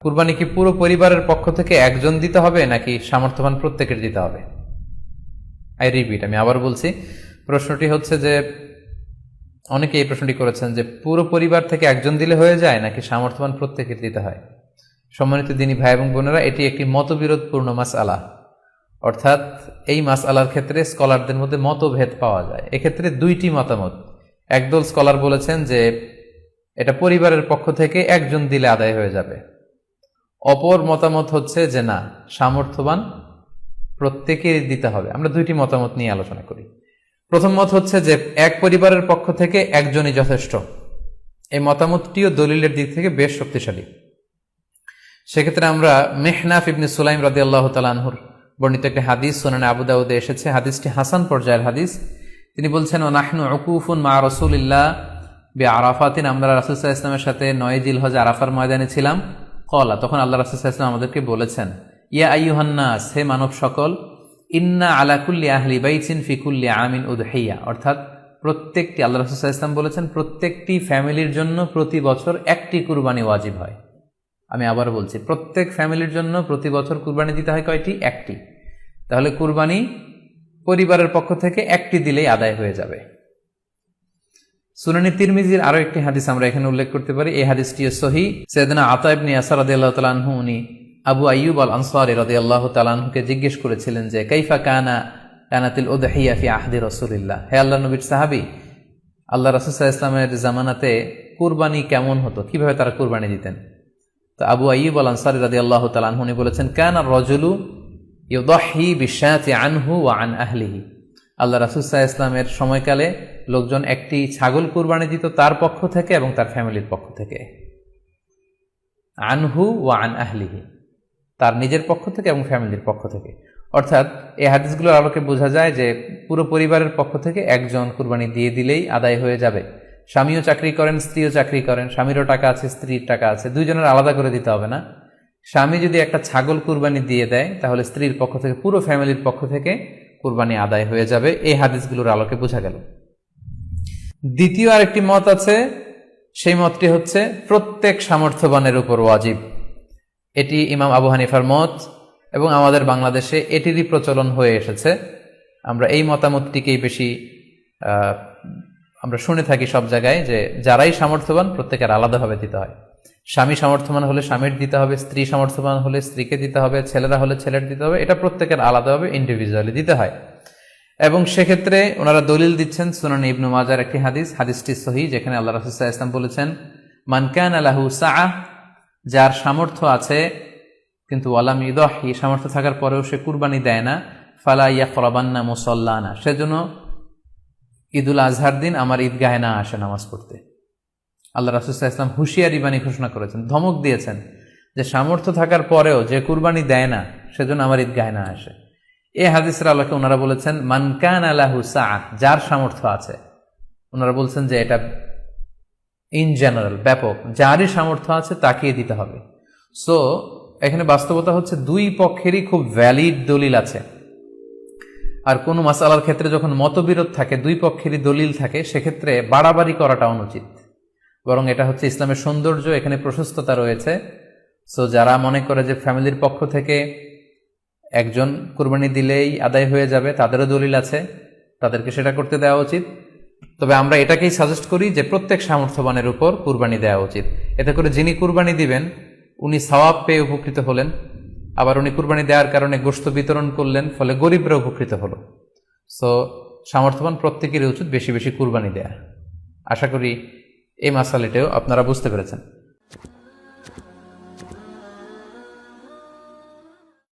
কুরবানি কি পুরো পরিবারের পক্ষ থেকে একজন দিতে হবে নাকি সামর্থ্যবান প্রত্যেকের দিতে হবে? আই রিপিট, আমি আবার বলছি, প্রশ্নটি হচ্ছে যে অনেকে এই প্রশ্নটি করেছেন যে পুরো পরিবার থেকে একজন দিলে হয়ে যায় নাকি সামর্থ্যবান প্রত্যেকের দিতে হয়। সম্মানিত দিনী ভাই এবং বোনেরা, এটি একটি মতবিরোধপূর্ণ মাসআলা, অর্থাৎ এই মাসআলার ক্ষেত্রে স্কলারদের মধ্যে মতভেদ পাওয়া যায়। এক্ষেত্রে দুইটি মতামত। একদল স্কলার বলেছেন যে এটা পরিবারের পক্ষ থেকে একজন দিলে আদায় হয়ে যাবে। অপর মতামত হচ্ছে যে না, সামর্থ্যবান প্রত্যেকেরই দিতে হবে। আমরা দুইটি মতামত নিয়ে আলোচনা করি। প্রথম মত হচ্ছে যে এক পরিবারের পক্ষ থেকে একজনই যথেষ্ট। এই মতামতটিও দলিলের দিক থেকে বেশ শক্তিশালী। সেক্ষেত্রে আমরা মেহনাফ ইবনে সুলাইম রাদিয়াল্লাহু তাআলা আনহুর বর্ণিত একটি হাদিস সুনানে আবু দাউদে এসেছে। হাদিসটি হাসান পর্যায়ের হাদিস। তিনি বলছেন, ওয়া নাহনু উকুফুন মা রাসূলিল্লাহ বিআরাফাতিন, আমরা রাসূল সাল্লাল্লাহু আলাইহি ওয়াসাল্লামের সাথে 9 জিলহজ আরাফার ময়দানে ছিলাম। ক্বালা, তখন আল্লাহ রাসূল সাল্লাল্লাহু আলাইহি ওয়াসাল্লাম আমাদেরকে বলেছেন, ইয়া আইয়ুহান নাস, হে মানব সকল, ইন্না আলা কুল্লি আহলি বাইতিন ফি কুল্লি আমিন উদহিয়া, অর্থাৎ প্রত্যেকটি, আল্লাহ রাসূল সাল্লাল্লাহু আলাইহি ওয়াসাল্লাম বলেছেন, প্রত্যেকটি ফ্যামিলির জন্য প্রতি বছর একটি কুরবানি ওয়াজিব হয়। আমি আবার বলছি, প্রত্যেক ফ্যামিলির জন্য প্রতি বছর কুরবানি দিতে হয় কয়টি? একটি। তাহলে কুরবানি পরিবারের পক্ষ থেকে একটি দিলেই আদায় হয়ে যাবে। সুনানি তিরমিজির আরো একটি হাদিস আমরা এখানে উল্লেখ করতে পারি। এই হাদিসটিও সহিহ। সাইয়েদনা আতা ইবনে ইয়াসার রাদিয়াল্লাহু তাআলা আনহু, উনি আবু আইয়ুব আল আনসারী রাদিয়াল্লাহু তাআলা আনহুকে জিজ্ঞেস করেছিলেন যে কাইফা কানাতিল উদহিয়া ফি আহদি রাসূলিল্লাহ, হে আল্লাহর নবীর সাহাবী, আল্লাহ রাসূল সাল্লাল্লাহু আলাইহি ওয়াসাল্লামের জামানাতে কুরবানি কেমন হতো, কিভাবে তারা কুরবানি দিতেন? তো আবু আইয়ুব আল আনসারী রাদিয়াল্লাহু তাআলা আনহু উনি বলেছেন, কানা রাজুলু ইউদাহি বিশাতি আনহু ওয়া আন আহলিহি, আল্লাহ রাসূল সাল্লাল্লাহু আলাইহি ওয়াসাল্লামের সময়কালে লোকজন একটি ছাগল কুরবানি দিত তার পক্ষ থেকে এবং তার ফ্যামিলির পক্ষ থেকে। আনহু ওয়া আন আহলিহি, তার নিজের পক্ষ থেকে এবং ফ্যামিলির পক্ষ থেকে। অর্থাৎ এই হাদিসগুলোর আলোকে বোঝা যায় যে পুরো পরিবারের পক্ষ থেকে একজন কুরবানি দিয়ে দিলেই আদায় হয়ে যাবে। স্বামীও চাকরি করেন, স্ত্রীও চাকরি করেন, স্বামীরও টাকা আছে, স্ত্রীর টাকা আছে, দুইজনের আলাদা করে দিতে হবে না। স্বামী যদি একটা ছাগল কুরবানি দিয়ে দেয় তাহলে স্ত্রীর পক্ষ থেকে, পুরো ফ্যামিলির পক্ষ থেকে কুরবানি আদায় হয়ে যাবে। এই হাদিসগুলোর আলোকে বোঝা গেল। দ্বিতীয় আরেকটি মত আছে, সেই মতটি হচ্ছে প্রত্যেক সামর্থ্যবানের উপর ওয়াজিব। এটি ইমাম আবু হানিফার মত এবং আমাদের বাংলাদেশে এটিরই প্রচলন হয়ে এসেছে। আমরা এই মতামতটিকেই বেশি আমরা শুনে থাকি সব জায়গায়, যে যারাই সামর্থ্যবান প্রত্যেকের আলাদাভাবে দিতে হয়। স্বামী সামর্থ্যবান হলে স্বামীর দিতে হবে, স্ত্রী সামর্থ্যবান হলে স্ত্রীকে দিতে হবে, ছেলেরা হলে ছেলের দিতে হবে। এটা প্রত্যেকের আলাদাভাবে ইন্ডিভিজুয়ালি দিতে হয়। এবং সেক্ষেত্রে ওনারা দলিল দিচ্ছেন সুনান ইবনু মাজার একটি হাদিস, হাদিসটি সহিহ, যেখানে আল্লাহ রাসূল সাল্লাল্লাহু আলাইহি ওয়াসাল্লাম বলেছেন, মান কানা লাহু সাআহ, যার সামর্থ্য আছে কিন্তু ওয়ালাম ইউদাহি, সামর্থ্য থাকার পরেও সে কুরবানি দেয় না, ফালা ইয়াকরাবান্না মুসাল্লানা, সেজন্য ঈদুল আজহার দিন আমার ঈদগাহে না আসে নামাজ পড়তে। আল্লাহ রাসূল সাল্লাল্লাহু আলাইহি ওয়াসাল্লাম হুঁশিয়ারি বাণী ঘোষণা করেছেন, ধমক দিয়েছেন যে সামর্থ্য থাকার পরেও যে কুরবানি দেয় না সেজন্য আমার ঈদগাহে না আসে। এই হাদিসের আলোকে ওনারা বলেছেন মান কানা লাহু সাআহ, যার সামর্থ্য আছে। ওনারা বলছেন যে এটা ইন জেনারেল, ব্যাপক, যারই সামর্থ্য আছে তাকিয়ে দিতে হবে। সো এখানে বাস্তবতা হচ্ছে দুই পক্ষেরই খুব ভ্যালিড দলিল আছে। আর কোন মাসআলার ক্ষেত্রে যখন মতবিরোধ থাকে, দুই পক্ষেরই দলিল থাকে, সেক্ষেত্রে বাড়াবাড়ি করাটা অনুচিত। বরং এটা হচ্ছে ইসলামের সৌন্দর্য, এখানে প্রশস্ততা রয়েছে। সো যারা মনে করে যে ফ্যামিলির পক্ষ থেকে একজন কুরবানি দিলেই আদায় হয়ে যাবে, তাদেরও দলিল আছে, তাদেরকে সেটা করতে দেওয়া উচিত। তবে আমরা এটাকেই সাজেস্ট করি যে প্রত্যেক সামর্থ্যবানের উপর কুরবানি দেওয়া উচিত। এতে করে যিনি কুরবানি দিবেন উনি সওয়াব পেয়ে উপকৃত হলেন, আবার উনি কুরবানি দেওয়ার কারণে গোশত বিতরণ করলেন, ফলে গরিবরা উপকৃত হলো। সো সামর্থ্যবান প্রত্যেকেরই উচিত বেশি বেশি কুরবানি দেয়া। আশা করি এই মাসালাটাও আপনারা বুঝতে পেরেছেন।